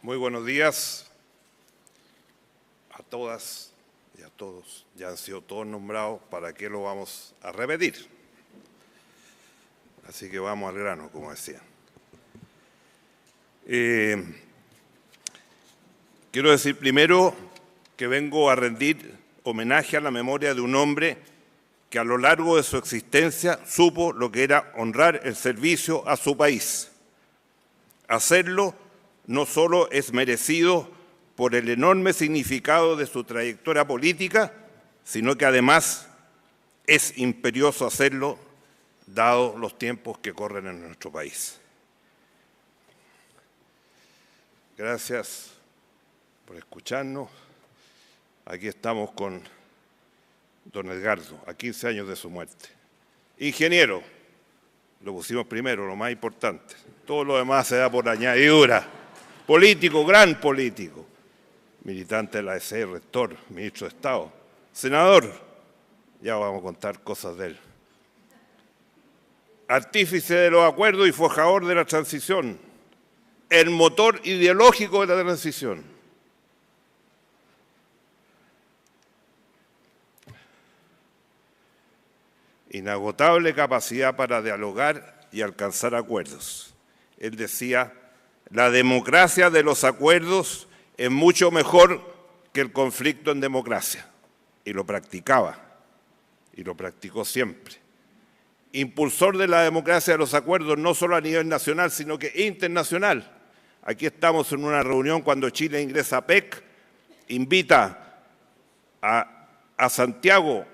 Muy buenos días a todas y a todos. Ya han sido todos nombrados, ¿para qué lo vamos a repetir? Así que vamos al grano, como decían. Quiero decir primero que vengo a rendir homenaje a la memoria de un hombre que a lo largo de su existencia supo lo que era honrar el servicio a su país. Hacerlo no solo es merecido por el enorme significado de su trayectoria política, sino que además es imperioso hacerlo, dado los tiempos que corren en nuestro país. Gracias por escucharnos. Aquí estamos con don Edgardo, a 15 años de su muerte. Ingeniero, lo pusimos primero, lo más importante. Todo lo demás se da por añadidura. Político, gran político. Militante de la EC, rector, ministro de Estado, senador. Ya vamos a contar cosas de él. Artífice de los acuerdos y forjador de la transición. El motor ideológico de la transición. Inagotable capacidad para dialogar y alcanzar acuerdos. Él decía, la democracia de los acuerdos es mucho mejor que el conflicto en democracia. Y lo practicaba, y lo practicó siempre. Impulsor de la democracia de los acuerdos, no solo a nivel nacional, sino que internacional. Aquí estamos en una reunión cuando Chile ingresa a PEC, invita a Santiago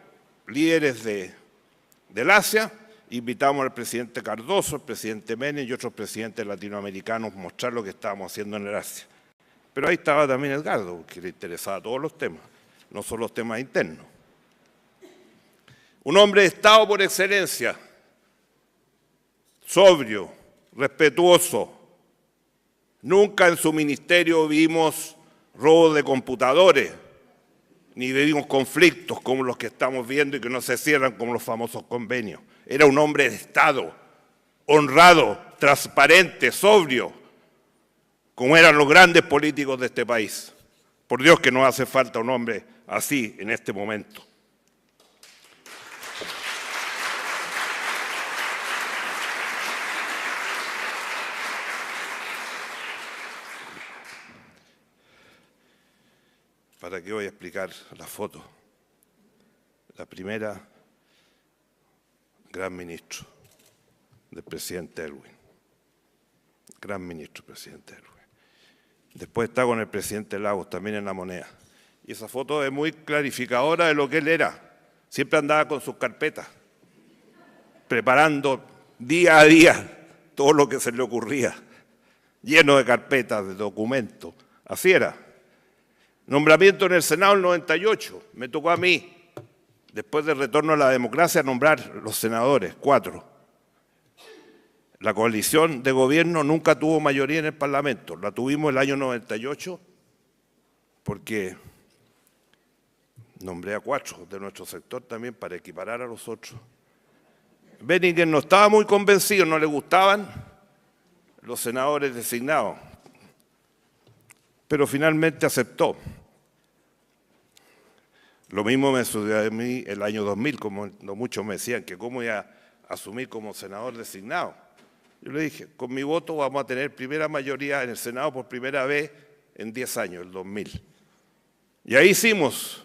líderes del Asia, invitamos al presidente Cardoso, al presidente Menem y otros presidentes latinoamericanos a mostrar lo que estábamos haciendo en el Asia. Pero ahí estaba también Edgardo, que le interesaba todos los temas, no solo los temas internos. Un hombre de Estado por excelencia, sobrio, respetuoso. Nunca en su ministerio vimos robos de computadores, ni vivimos conflictos como los que estamos viendo y que no se cierran como los famosos convenios. Era un hombre de Estado, honrado, transparente, sobrio, como eran los grandes políticos de este país. Por Dios que nos hace falta un hombre así en este momento. ¿Para qué voy a explicar la foto? La primera, gran ministro del presidente Aylwin. Gran ministro, presidente Aylwin. Después está con el presidente Lagos, también en La Moneda. Y esa foto es muy clarificadora de lo que él era. Siempre andaba con sus carpetas, preparando día a día todo lo que se le ocurría, lleno de carpetas, de documentos. Así era. Nombramiento en el Senado en el 98, me tocó a mí, después del retorno a la democracia, nombrar los senadores, 4. La coalición de gobierno nunca tuvo mayoría en el Parlamento, la tuvimos el año 98 porque nombré a 4 de nuestro sector también para equiparar a los otros. Benninger no estaba muy convencido, no le gustaban los senadores designados, pero finalmente aceptó. Lo mismo me sucedió a mí el año 2000, como muchos me decían que cómo iba a asumir como senador designado. Yo le dije, con mi voto vamos a tener primera mayoría en el Senado por primera vez en 10 años, el 2000. Y ahí hicimos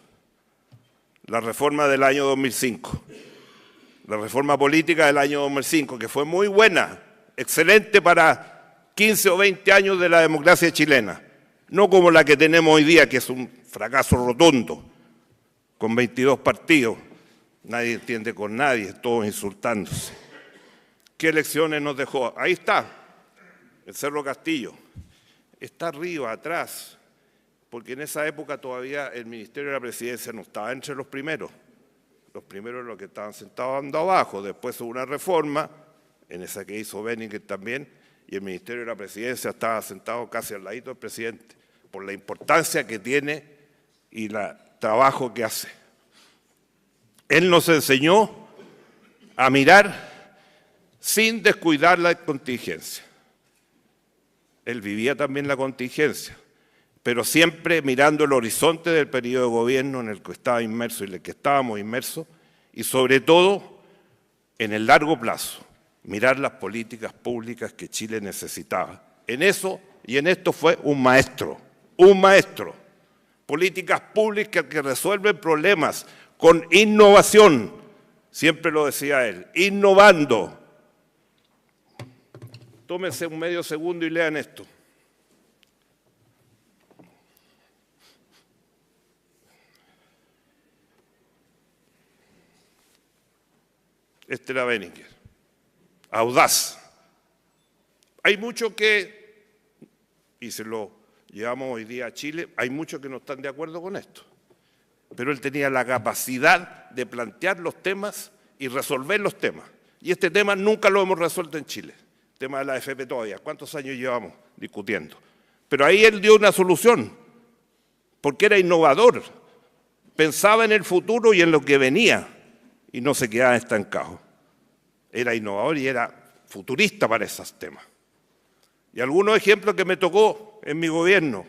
la reforma del año 2005, la reforma política del año 2005, que fue muy buena, excelente para 15 o 20 años de la democracia chilena. No como la que tenemos hoy día, que es un fracaso rotundo, con 22 partidos, nadie entiende con nadie, todos insultándose. ¿Qué elecciones nos dejó? Ahí está, el Cerro Castillo. Está arriba, atrás, porque en esa época todavía el Ministerio de la Presidencia no estaba entre los primeros. Los primeros los que estaban sentados ando abajo. Después hubo una reforma, en esa que hizo Benninger también, y el Ministerio de la Presidencia estaba sentado casi al ladito del presidente, por la importancia que tiene y el trabajo que hace. Él nos enseñó a mirar sin descuidar la contingencia. él vivía también la contingencia, pero siempre mirando el horizonte del periodo de gobierno en el que estaba inmerso y en el que estábamos inmersos, y sobre todo en el largo plazo, mirar las políticas públicas que Chile necesitaba. En eso y en esto fue un maestro, un maestro. Políticas públicas que resuelven problemas con innovación, siempre lo decía él, innovando. Tómense un medio segundo y lean esto. Este era Benninger. Audaz. Hay mucho que, y se lo llevamos hoy día a Chile, hay muchos que no están de acuerdo con esto. Pero él tenía la capacidad de plantear los temas y resolver los temas. Y este tema nunca lo hemos resuelto en Chile. El tema de la AFP todavía. ¿Cuántos años llevamos discutiendo? Pero ahí él dio una solución, porque era innovador. Pensaba en el futuro y en lo que venía, y no se quedaba estancado. Era innovador y era futurista para esos temas. Y algunos ejemplos que me tocó en mi gobierno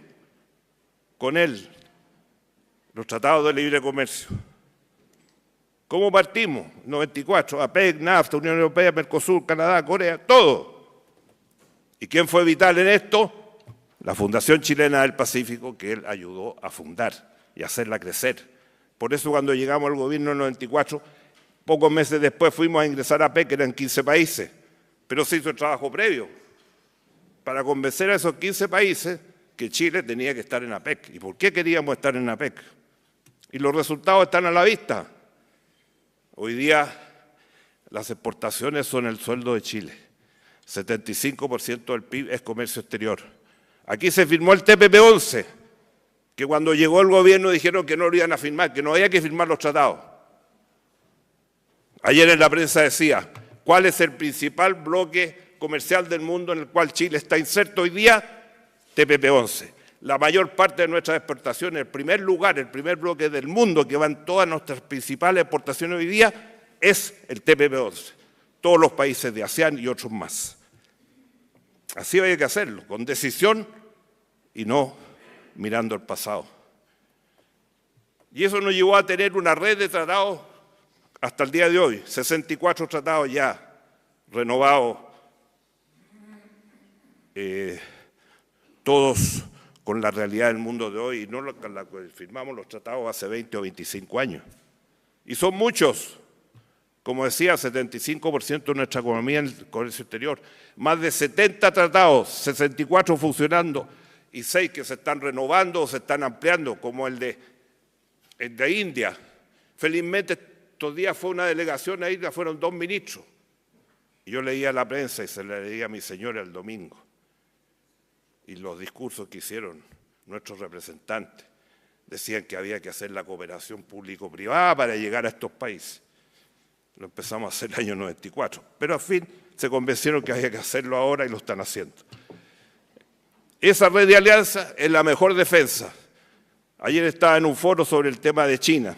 con él, los tratados de libre comercio. ¿Cómo partimos? 94, APEC, NAFTA, Unión Europea, Mercosur, Canadá, Corea, todo. ¿Y quién fue vital en esto? La Fundación Chilena del Pacífico, que él ayudó a fundar y a hacerla crecer. Por eso cuando llegamos al gobierno en 94, pocos meses después fuimos a ingresar a APEC, que eran 15 países, pero se hizo el trabajo previo para convencer a esos 15 países que Chile tenía que estar en APEC. ¿Y por qué queríamos estar en APEC? Y los resultados están a la vista. Hoy día las exportaciones son el sueldo de Chile. 75% del PIB es comercio exterior. Aquí se firmó el TPP-11, que cuando llegó el gobierno dijeron que no lo iban a firmar, que no había que firmar los tratados. Ayer en la prensa decía, ¿cuál es el principal bloque comercial del mundo en el cual Chile está inserto hoy día? TPP-11. La mayor parte de nuestras exportaciones, el primer lugar, el primer bloque del mundo que van todas nuestras principales exportaciones hoy día es el TPP-11. Todos los países de ASEAN y otros más. Así hay que hacerlo, con decisión y no mirando al pasado. Y eso nos llevó a tener una red de tratados hasta el día de hoy, 64 tratados ya renovados, todos con la realidad del mundo de hoy, y no la que firmamos los tratados hace 20 o 25 años. Y son muchos, como decía, 75% de nuestra economía en el comercio exterior, más de 70 tratados, 64 funcionando y 6 que se están renovando o se están ampliando, como el de India. Felizmente estos días fue una delegación a India, fueron 2 ministros. Y yo leía la prensa y se la leía a mi señora el domingo. Y los discursos que hicieron nuestros representantes decían que había que hacer la cooperación público-privada para llegar a estos países. Lo empezamos a hacer el año 94, pero al fin se convencieron que había que hacerlo ahora y lo están haciendo. Esa red de alianza es la mejor defensa. Ayer estaba en un foro sobre el tema de China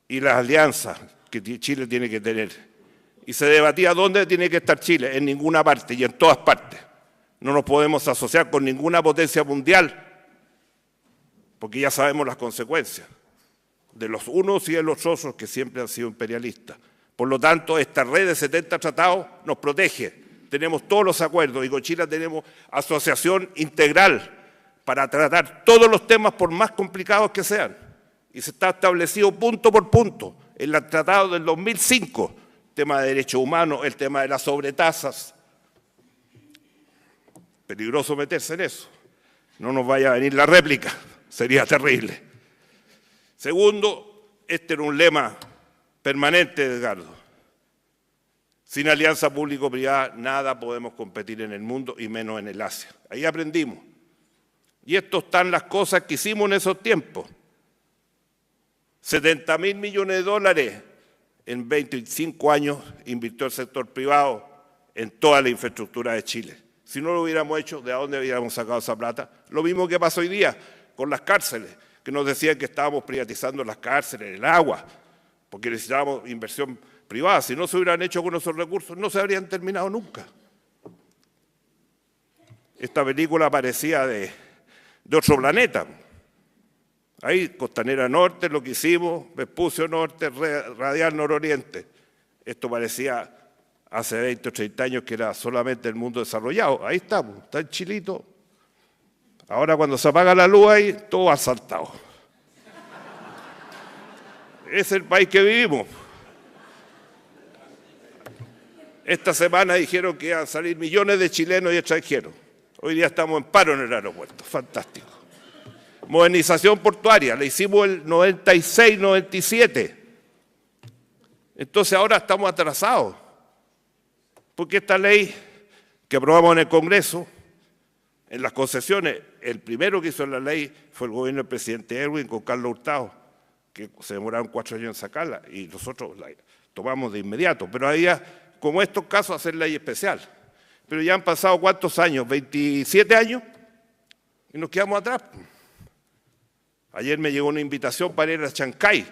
y las alianzas que Chile tiene que tener. Y se debatía dónde tiene que estar Chile, en ninguna parte y en todas partes. No nos podemos asociar con ninguna potencia mundial, porque ya sabemos las consecuencias de los unos y de los otros que siempre han sido imperialistas. Por lo tanto, esta red de 70 tratados nos protege. Tenemos todos los acuerdos y con Chile tenemos asociación integral para tratar todos los temas por más complicados que sean. Y se está establecido punto por punto. En el tratado del 2005, el tema de derechos humanos, el tema de las sobretasas. Peligroso meterse en eso. No nos vaya a venir la réplica, sería terrible. Segundo, este era un lema permanente de Edgardo. Sin alianza público-privada nada podemos competir en el mundo y menos en el Asia. Ahí aprendimos. Y esto están las cosas que hicimos en esos tiempos. 70.000 millones de dólares en 25 años invirtió el sector privado en toda la infraestructura de Chile. Si no lo hubiéramos hecho, ¿de dónde hubiéramos sacado esa plata? Lo mismo que pasa hoy día con las cárceles, que nos decían que estábamos privatizando las cárceles, el agua, porque necesitábamos inversión privada. Si no se hubieran hecho con esos recursos, no se habrían terminado nunca. esta película parecía de otro planeta. Ahí, Costanera Norte, lo que hicimos, Vespucio Norte, Radial Nororiente. Esto parecía hace 20 o 30 años que era solamente el mundo desarrollado. Ahí estamos, está en Chilito. Ahora cuando se apaga la luz ahí, todo asaltado. Es el país que vivimos. Esta semana dijeron que iban a salir millones de chilenos y extranjeros. Hoy día estamos en paro en el aeropuerto. Fantástico. Modernización portuaria, la hicimos el 96, 97. Entonces ahora estamos atrasados. Porque esta ley que aprobamos en el Congreso, en las concesiones, el primero que hizo la ley fue el gobierno del presidente Erwin con Carlos Hurtado, que se demoraron 4 años en sacarla y nosotros la tomamos de inmediato. Pero había, como estos casos, hacer ley especial. Pero ya han pasado ¿cuántos años? 27 años y nos quedamos atrás. Ayer me llegó una invitación para ir a Chancay,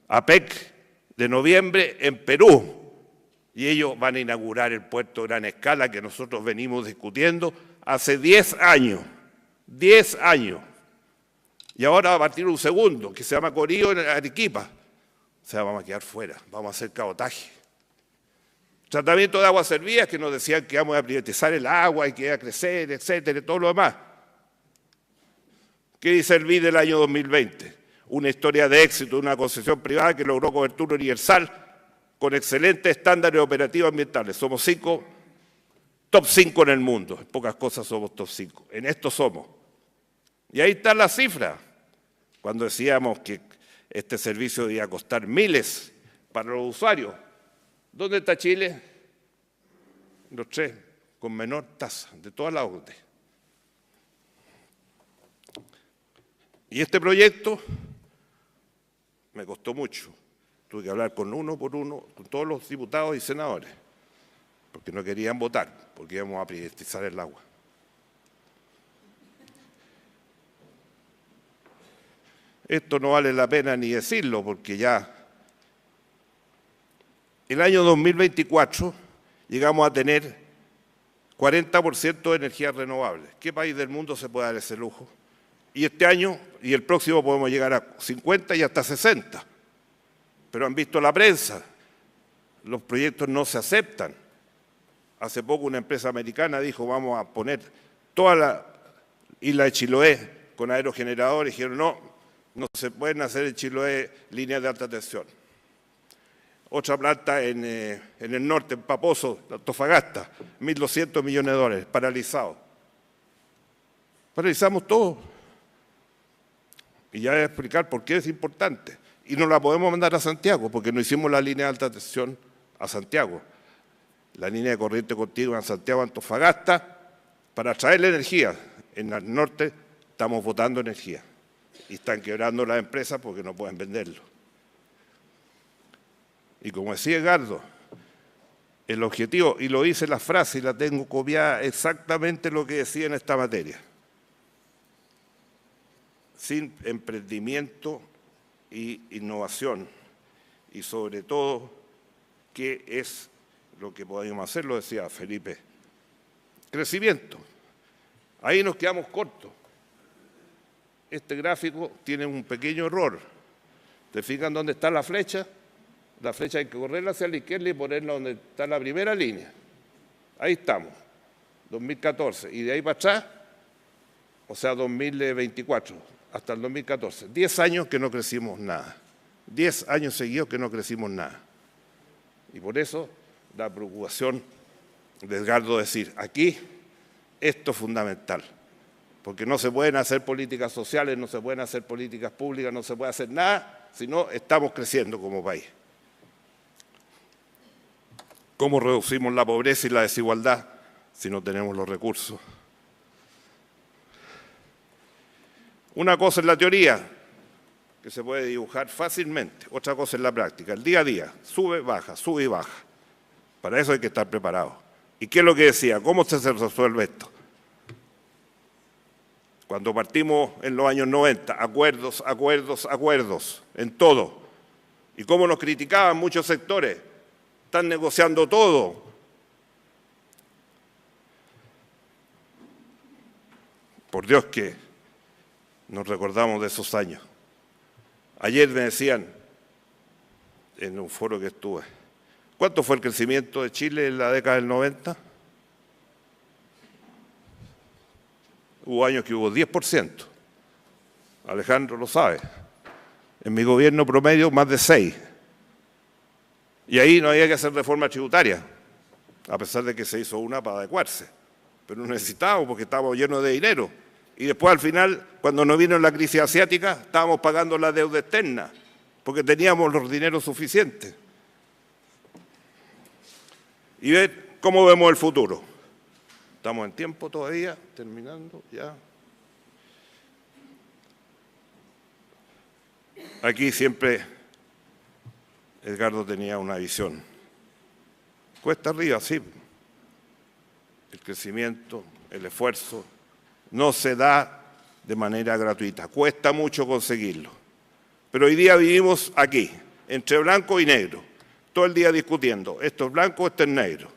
a PEC de noviembre en Perú, y ellos van a inaugurar el puerto de gran escala que nosotros venimos discutiendo hace 10 años. 10 años. Y ahora va a partir un segundo, que se llama Corío en Arequipa. O sea, vamos a quedar fuera, vamos a hacer cabotaje. Tratamiento de aguas servidas, que nos decían que íbamos a privatizar el agua y que iba a crecer, etcétera, y todo lo demás. ¿Qué dice el BID del año 2020? Una historia de éxito de una concesión privada que logró cobertura universal con excelentes estándares operativos ambientales. Somos top 5 en el mundo. En pocas cosas somos top 5. En esto somos. Y ahí está la cifra. Cuando decíamos que este servicio debía costar miles para los usuarios. ¿Dónde está Chile? Los 3, con menor tasa de toda la OCDE. Y este proyecto me costó mucho. Tuve que hablar con uno por uno, con todos los diputados y senadores, porque no querían votar, porque íbamos a privatizar el agua. Esto no vale la pena ni decirlo, porque ya el año 2024 llegamos a tener 40% de energías renovables. ¿Qué país del mundo se puede dar ese lujo? Y este año y el próximo podemos llegar a 50 y hasta 60. Pero han visto la prensa, los proyectos no se aceptan. Hace poco una empresa americana dijo, vamos a poner toda la isla de Chiloé con aerogeneradores. Dijeron, no se pueden hacer en Chiloé líneas de alta tensión. Otra planta en el norte, en Paposo, Antofagasta, 1.200 millones de dólares, paralizado. Paralizamos todo. Y ya voy a explicar por qué es importante. Y no la podemos mandar a Santiago, porque no hicimos la línea de alta tensión a Santiago. La línea de corriente continua en Santiago, Antofagasta, para traer la energía. En el norte estamos botando energía. Y están quebrando las empresas porque no pueden venderlo. Y como decía Edgardo, el objetivo, y lo hice en la frase y la tengo copiada exactamente lo que decía en esta materia. Sin emprendimiento e innovación, y sobre todo, ¿qué es lo que podemos hacer? Lo decía Felipe. Crecimiento. Ahí nos quedamos cortos. Este gráfico tiene un pequeño error. ¿Te fijan dónde está la flecha? La flecha hay que correrla hacia la izquierda y ponerla donde está la primera línea. Ahí estamos, 2014. Y de ahí para atrás, o sea, 2024. Hasta el 2014, 10 años que no crecimos nada, 10 años seguidos que no crecimos nada. Y por eso la preocupación de Edgardo decir, aquí esto es fundamental, porque no se pueden hacer políticas sociales, no se pueden hacer políticas públicas, no se puede hacer nada, si no estamos creciendo como país. ¿Cómo reducimos la pobreza y la desigualdad si no tenemos los recursos? Una cosa es la teoría, que se puede dibujar fácilmente, otra cosa es la práctica, el día a día, sube y baja. Para eso hay que estar preparado. ¿Y qué es lo que decía? ¿Cómo se resuelve esto? Cuando partimos en los años 90, acuerdos, en todo. ¿Y cómo nos criticaban muchos sectores? Están negociando todo. Por Dios que nos recordamos de esos años. Ayer me decían, en un foro que estuve, ¿cuánto fue el crecimiento de Chile en la década del 90? Hubo años que hubo 10%. Alejandro lo sabe. En mi gobierno promedio, más de 6%. Y ahí no había que hacer reforma tributaria, a pesar de que se hizo una para adecuarse. Pero no necesitábamos porque estábamos llenos de dinero. Y después, al final, cuando nos vino la crisis asiática, estábamos pagando la deuda externa, porque teníamos los dineros suficientes. Y ver cómo vemos el futuro. Estamos en tiempo todavía, terminando ya. Aquí siempre Edgardo tenía una visión. Cuesta arriba, sí. El crecimiento, el esfuerzo, no se da de manera gratuita. Cuesta mucho conseguirlo. Pero hoy día vivimos aquí, entre blanco y negro, todo el día discutiendo. Esto es blanco, esto es negro.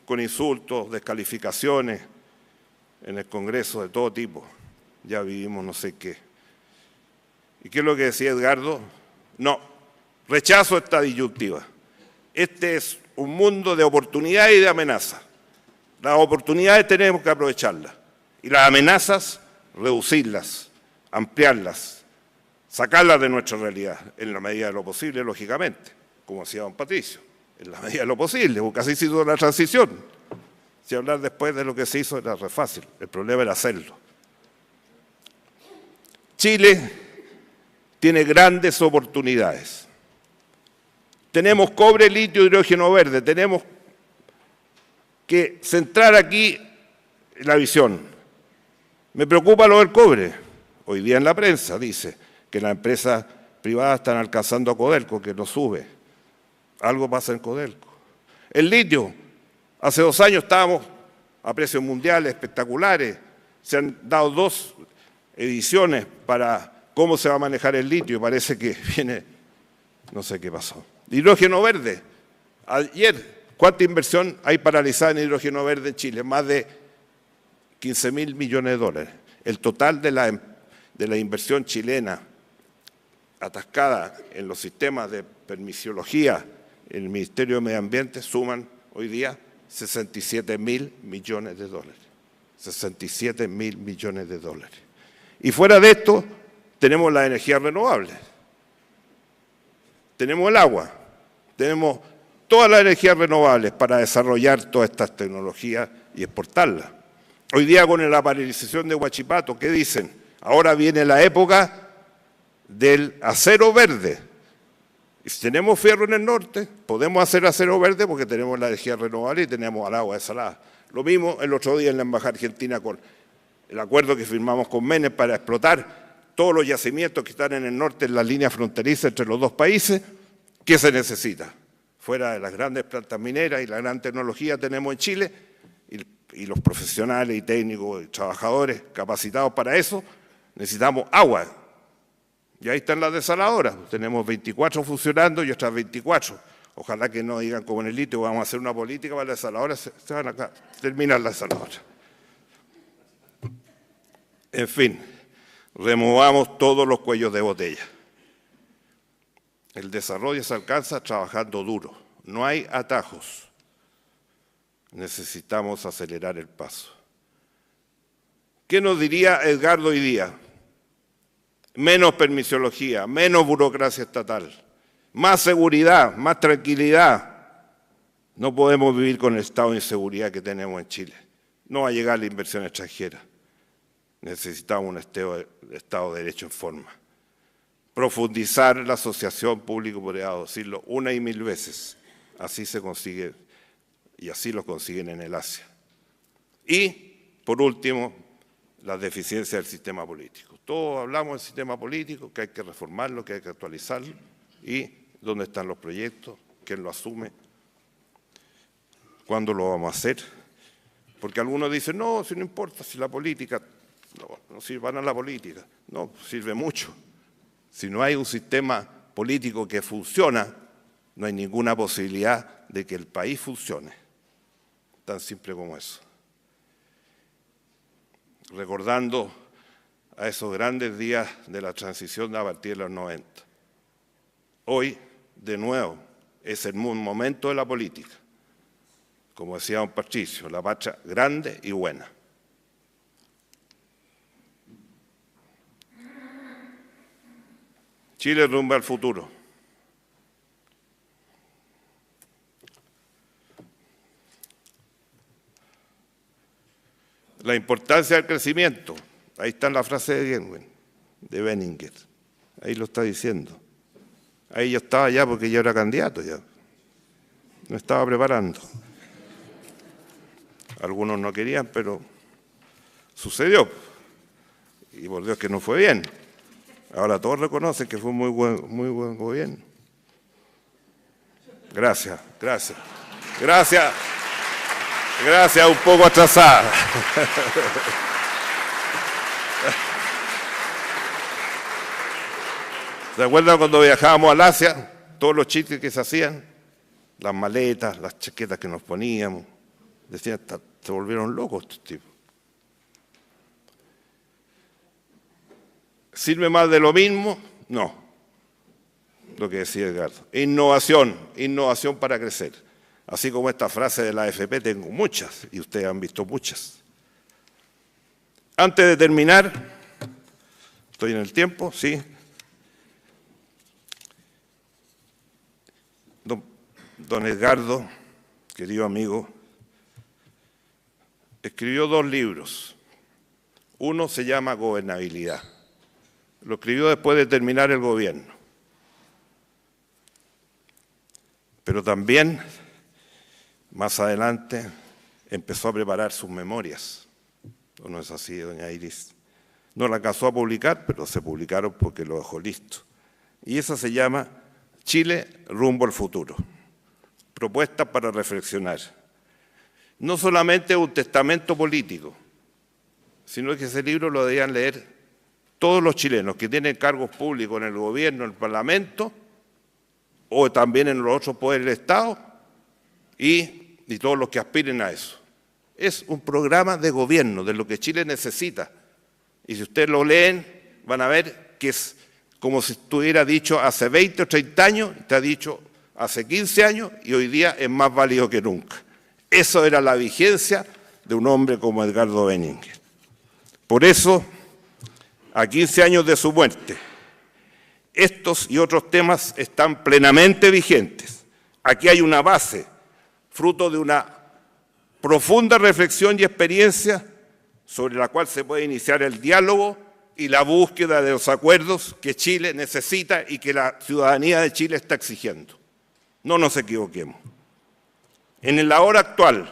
Con insultos, descalificaciones en el Congreso de todo tipo. Ya vivimos no sé qué. ¿Y qué es lo que decía Edgardo? No, rechazo esta disyuntiva. Este es un mundo de oportunidades y de amenazas. Las oportunidades tenemos que aprovecharlas y las amenazas, reducirlas, ampliarlas, sacarlas de nuestra realidad, en la medida de lo posible, lógicamente, como decía don Patricio, en la medida de lo posible, porque así se hizo la transición. Si hablar después de lo que se hizo era re fácil, el problema era hacerlo. Chile tiene grandes oportunidades. Tenemos cobre, litio, hidrógeno verde, tenemos que centrar aquí la visión. Me preocupa lo del cobre. Hoy día en la prensa dice que las empresas privadas están alcanzando a Codelco, que no sube. Algo pasa en Codelco. El litio, hace 2 años estábamos a precios mundiales espectaculares. Se han dado 2 ediciones para cómo se va a manejar el litio y parece que viene, no sé qué pasó. Hidrógeno verde. Ayer, ¿cuánta inversión hay paralizada en hidrógeno verde en Chile? Más de 15.000 millones de dólares. El total de la inversión chilena atascada en los sistemas de permisología en el Ministerio de Medio Ambiente suman hoy día 67.000 millones de dólares. 67.000 millones de dólares. Y fuera de esto, tenemos las energías renovables. Tenemos el agua. Tenemos todas las energías renovables para desarrollar todas estas tecnologías y exportarlas. Hoy día con la paralización de Huachipato, ¿qué dicen? Ahora viene la época del acero verde. Y si tenemos fierro en el norte, podemos hacer acero verde porque tenemos la energía renovable y tenemos el agua desalada. Lo mismo el otro día en la Embajada Argentina con el acuerdo que firmamos con Menem para explotar todos los yacimientos que están en el norte en la línea fronteriza entre los 2 países. ¿Qué se necesita? Fuera de las grandes plantas mineras y la gran tecnología que tenemos en Chile, y los profesionales y técnicos y trabajadores capacitados para eso, necesitamos agua. Y ahí están las desaladoras. Tenemos 24 funcionando y otras 24. Ojalá que no digan como en el litio, vamos a hacer una política para las desaladoras, se van a terminar las desaladoras. En fin, removamos todos los cuellos de botella. El desarrollo se alcanza trabajando duro. No hay atajos. Necesitamos acelerar el paso. ¿Qué nos diría Edgardo hoy día? Menos permisología, menos burocracia estatal, más seguridad, más tranquilidad. No podemos vivir con el estado de inseguridad que tenemos en Chile. No va a llegar la inversión extranjera. Necesitamos un Estado de Derecho en forma. Profundizar la asociación público-privada, decirlo 1 y 1000 veces. Así se consigue y así lo consiguen en el Asia. Y, por último, las deficiencias del sistema político. Todos hablamos del sistema político, que hay que reformarlo, que hay que actualizarlo, y dónde están los proyectos, quién lo asume, cuándo lo vamos a hacer. Porque algunos dicen, no, si no importa, si la política, no sirvan a la política. No, sirve mucho. Si no hay un sistema político que funciona, no hay ninguna posibilidad de que el país funcione. Tan simple como eso. recordando a esos grandes días de la transición a partir de los 90. Hoy, de nuevo, es el momento de la política. Como decía don Patricio, la patria grande y buena. Chile rumbo al futuro. La importancia del crecimiento. Ahí está la frase de Benninger. Ahí lo está diciendo. Ahí yo estaba ya porque yo era candidato ya. Me estaba preparando. Algunos no querían, pero sucedió. Y por Dios que no fue bien. Ahora todos reconocen que fue muy buen gobierno. Gracias. Gracias, un poco atrasada. ¿Se acuerdan cuando viajábamos al Asia? Todos los chistes que se hacían, las maletas, las chaquetas que nos poníamos. Decían, se volvieron locos estos tipos. ¿Sirve más de lo mismo? No. Lo que decía Edgardo. Innovación para crecer. Así como esta frase de la AFP, tengo muchas, y ustedes han visto muchas. Antes de terminar, ¿estoy en el tiempo? Sí. Don Edgardo, querido amigo, escribió 2 libros. Uno se llama Gobernabilidad. Lo escribió después de terminar el gobierno. Pero también, más adelante, empezó a preparar sus memorias. ¿O no es así, doña Iris? No la alcanzó a publicar, pero se publicaron porque lo dejó listo. Y esa se llama Chile rumbo al futuro. Propuestas para reflexionar. No solamente un testamento político, sino que ese libro lo debían leer todos los chilenos que tienen cargos públicos en el gobierno, en el parlamento, o también en los otros poderes del Estado, y todos los que aspiren a eso. Es un programa de gobierno, de lo que Chile necesita. Y si ustedes lo leen, van a ver que es como si estuviera dicho hace 20 o 30 años, está dicho hace 15 años, y hoy día es más válido que nunca. Eso era la vigencia de un hombre como Edgardo Benninger. Por eso, a 15 años de su muerte, estos y otros temas están plenamente vigentes. Aquí hay una base, fruto de una profunda reflexión y experiencia sobre la cual se puede iniciar el diálogo y la búsqueda de los acuerdos que Chile necesita y que la ciudadanía de Chile está exigiendo. No nos equivoquemos. En la hora actual,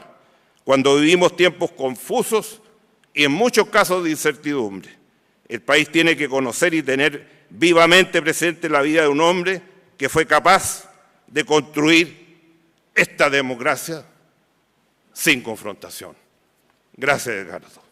cuando vivimos tiempos confusos y en muchos casos de incertidumbre, el país tiene que conocer y tener vivamente presente la vida de un hombre que fue capaz de construir esta democracia sin confrontación. Gracias, Edgardo.